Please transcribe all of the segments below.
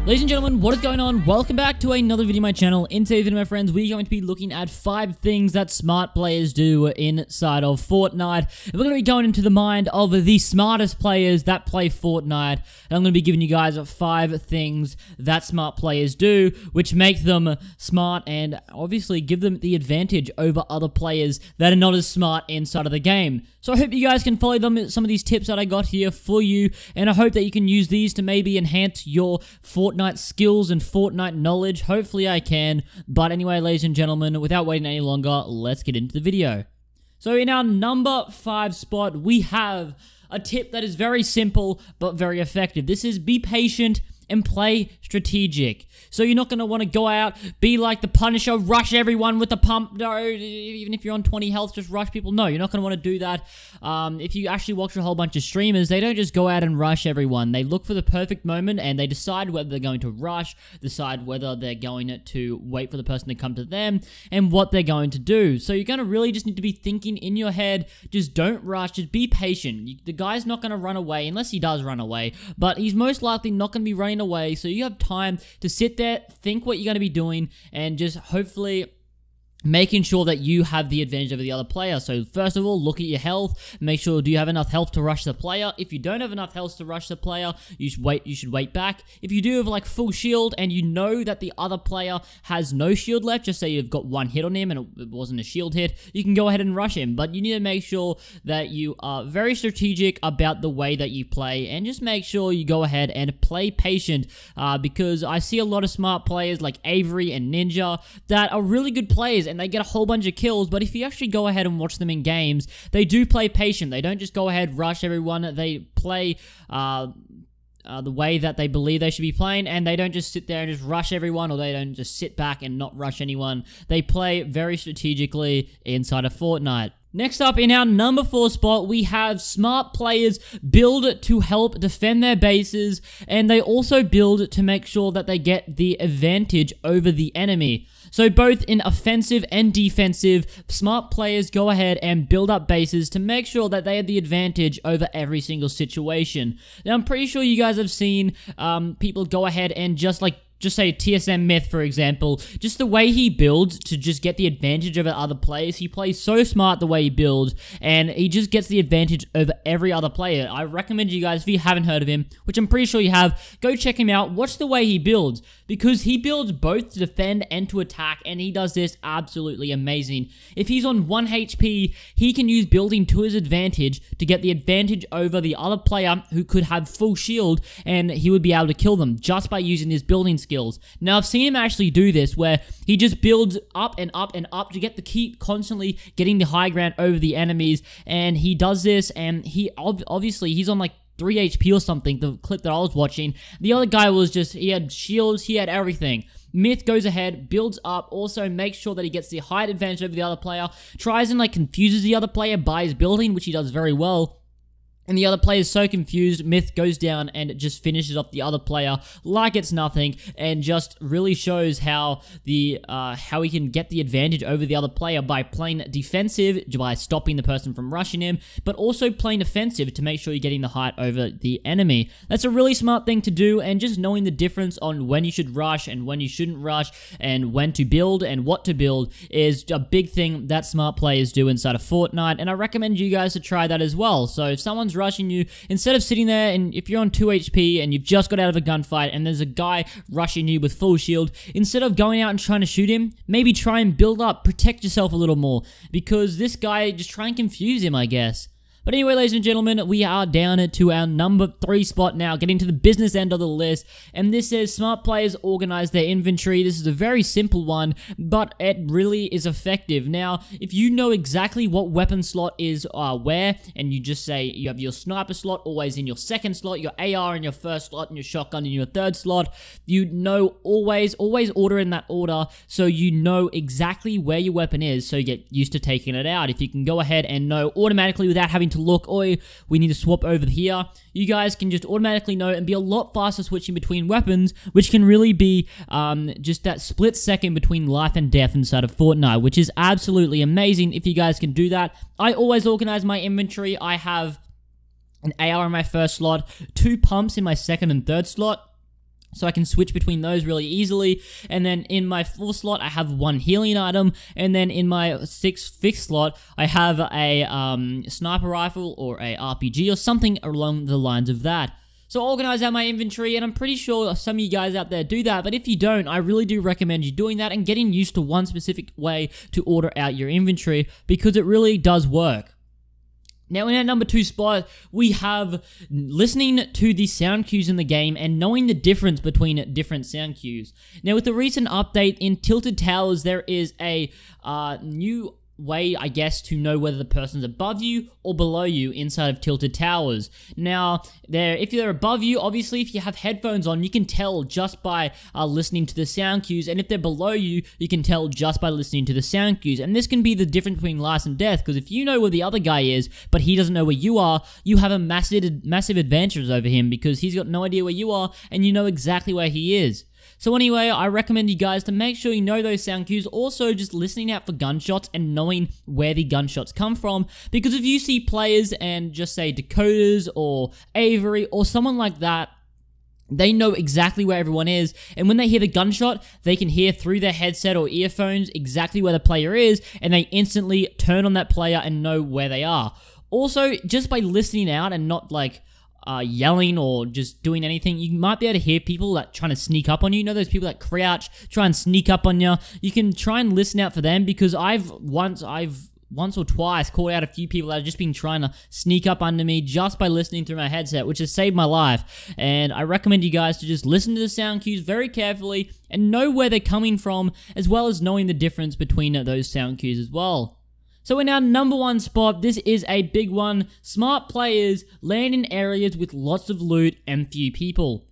Ladies and gentlemen, what is going on? Welcome back to another video on my channel. In today's video, my friends, we're going to be looking at 5 things that smart players do inside of Fortnite. And we're going to be going into the mind of the smartest players that play Fortnite. And I'm going to be giving you guys 5 things that smart players do, which make them smart and obviously give them the advantage over other players that are not as smart inside of the game. So I hope you guys can follow some of these tips that I got here for you, and I hope that you can use these to maybe enhance your Fortnite skills and Fortnite knowledge. Hopefully I can. But anyway, ladies and gentlemen, without waiting any longer, let's get into the video. So in our number 5 spot, we have a tip that is very simple but very effective. This is be patient and play strategic. So you're not going to want to go out, be like the Punisher, rush everyone with the pump. No, even if you're on 20 health, just rush people. No, you're not going to want to do that. If you actually watch a whole bunch of streamers, they don't just go out and rush everyone. They look for the perfect moment and they decide whether they're going to rush, decide whether they're going to wait for the person to come to them, and what they're going to do. So you're going to really just need to be thinking in your head, just don't rush, just be patient. The guy's not going to run away, unless he does run away, but he's most likely not going to be running away, so you have time to sit there, think what you're going to be doing, and just hopefully making sure that you have the advantage over the other player. So first of all, look at your health. Make sure, do you have enough health to rush the player? If you don't have enough health to rush the player, you should wait back. If you do have like full shield and you know that the other player has no shield left, just say you've got 1 hit on him and it wasn't a shield hit, you can go ahead and rush him. But you need to make sure that you are very strategic about the way that you play, and just make sure you go ahead and play patient, because I see a lot of smart players like Avery and Ninja that are really good players and they get a whole bunch of kills, but if you actually go ahead and watch them in games, they do play patient. They don't just go ahead, rush everyone. They play the way that they believe they should be playing, and they don't just sit there and just rush everyone, or they don't just sit back and not rush anyone. They play very strategically inside of Fortnite. Next up, in our number 4 spot, we have smart players build to help defend their bases, and they also build to make sure that they get the advantage over the enemy. So both in offensive and defensive, smart players go ahead and build up bases to make sure that they have the advantage over every single situation. Now, I'm pretty sure you guys have seen people go ahead and just say TSM Myth, for example, just the way he builds to just get the advantage over other players. He plays so smart the way he builds, and he just gets the advantage over every other player. I recommend you guys, if you haven't heard of him, which I'm pretty sure you have, go check him out. Watch the way he builds, because he builds both to defend and to attack, and he does this absolutely amazing. If he's on 1 HP, he can use building to his advantage to get the advantage over the other player who could have full shield, and he would be able to kill them just by using his building skills. Now, I've seen him actually do this, where he just builds up and up and up to keep constantly getting the high ground over the enemies, and he does this, and he obviously, he's on like 3 HP or something, the clip that I was watching. The other guy was just, he had shields, he had everything. Myth goes ahead, builds up, also makes sure that he gets the height advantage over the other player, tries and confuses the other player by his building, which he does very well. And the other player is so confused, Myth goes down and just finishes off the other player like it's nothing, and just really shows how he can get the advantage over the other player by playing defensive, by stopping the person from rushing him, but also playing offensive to make sure you're getting the height over the enemy. That's a really smart thing to do, and just knowing the difference on when you should rush and when you shouldn't rush, and when to build and what to build, is a big thing that smart players do inside of Fortnite, and I recommend you guys to try that as well. So if someone's rushing you, instead of sitting there, and if you're on 2 HP and you've just got out of a gunfight and there's a guy rushing you with full shield, instead of going out and trying to shoot him, maybe try and build up, protect yourself a little more, because this guy, just try and confuse him, I guess. But anyway, ladies and gentlemen, we are down to our number 3 spot now, getting to the business end of the list, and this says smart players organize their inventory. This is a very simple one, but it really is effective. Now, if you know exactly what weapon slot is where, and you just say you have your sniper slot always in your 2nd slot, your AR in your 1st slot, and your shotgun in your 3rd slot, you know always order in that order, so you know exactly where your weapon is, so you get used to taking it out. If you can go ahead and know automatically without having to look, oi, we need to swap over here, you guys can just automatically know and be a lot faster switching between weapons, which can really be just that split second between life and death inside of Fortnite, which is absolutely amazing if you guys can do that. I always organize my inventory. I have an AR in my first slot, 2 pumps in my second and third slot, so I can switch between those really easily. And then in my 4th slot, I have 1 healing item. And then in my 5th slot, I have a sniper rifle or a RPG or something along the lines of that. So I'll organize out my inventory, and I'm pretty sure some of you guys out there do that, but if you don't, I really do recommend you doing that and getting used to one specific way to order out your inventory, because it really does work. Now, in our number 2 spot, we have listening to the sound cues in the game and knowing the difference between different sound cues. Now, with the recent update in Tilted Towers, there is a new way, I guess, to know whether the person's above you or below you inside of Tilted Towers. Now, if they're above you, obviously, if you have headphones on, you can tell just by listening to the sound cues, and if they're below you, you can tell just by listening to the sound cues. And this can be the difference between life and death, because if you know where the other guy is, but he doesn't know where you are, you have a massive advantage over him, because he's got no idea where you are, and you know exactly where he is. So anyway, I recommend you guys to make sure you know those sound cues. Also, just listening out for gunshots and knowing where the gunshots come from. Because if you see players and just say Dakotas or Avery or someone like that, they know exactly where everyone is, and when they hear the gunshot, they can hear through their headset or earphones exactly where the player is, and they instantly turn on that player and know where they are. Also, just by listening out and not like yelling or just doing anything, you might be able to hear people that trying to sneak up on you. You know those people that crouch, try and sneak up on you? You can try and listen out for them, because I've once or twice called out a few people that have just been trying to sneak up under me just by listening through my headset, which has saved my life. And I recommend you guys to just listen to the sound cues very carefully and know where they're coming from, as well as knowing the difference between those sound cues as well. So in our number 1 spot, this is a big one. Smart players land in areas with lots of loot and few people.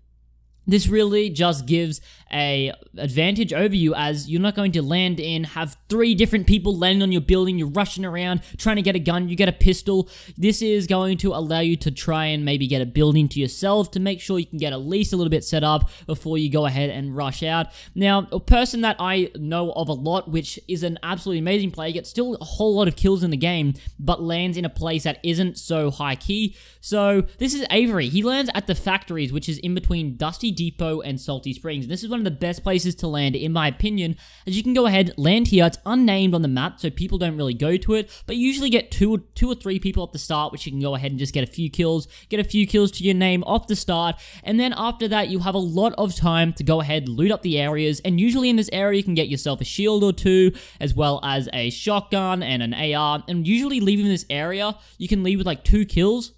This really just gives a advantage over you, as you're not going to land in, have 3 different people landing on your building, you're rushing around, trying to get a gun, you get a pistol. This is going to allow you to try and maybe get a building to yourself to make sure you can get at least a little bit set up before you go ahead and rush out. Now, a person that I know of a lot, which is an absolutely amazing player, gets still a whole lot of kills in the game, but lands in a place that isn't so high key. So this is Avery. He lands at the factories, which is in between Dusty Depot and Salty Springs. And this is one of the best places to land, in my opinion, as you can go ahead, land here. It's unnamed on the map, so people don't really go to it, but you usually get two or three people at the start, which you can go ahead and just get a few kills to your name off the start, and then after that, you have a lot of time to go ahead, loot up the areas, and usually in this area, you can get yourself a shield or 2, as well as a shotgun and an AR, and usually leaving this area, you can leave with like 2 kills,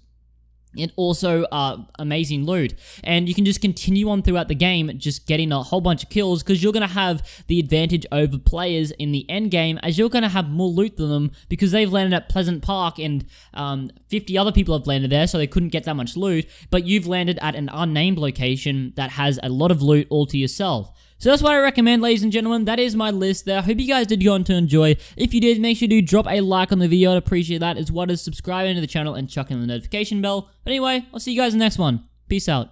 and also amazing loot. And you can just continue on throughout the game, just getting a whole bunch of kills, because you're going to have the advantage over players in the end game, as you're going to have more loot than them, because they've landed at Pleasant Park, and 50 other people have landed there, so they couldn't get that much loot, but you've landed at an unnamed location that has a lot of loot all to yourself. So that's what I recommend, ladies and gentlemen. That is my list there. I hope you guys did go on to enjoy. If you did, make sure to drop a like on the video. I'd appreciate that, as well as subscribing to the channel and chucking the notification bell. But anyway, I'll see you guys in the next one. Peace out.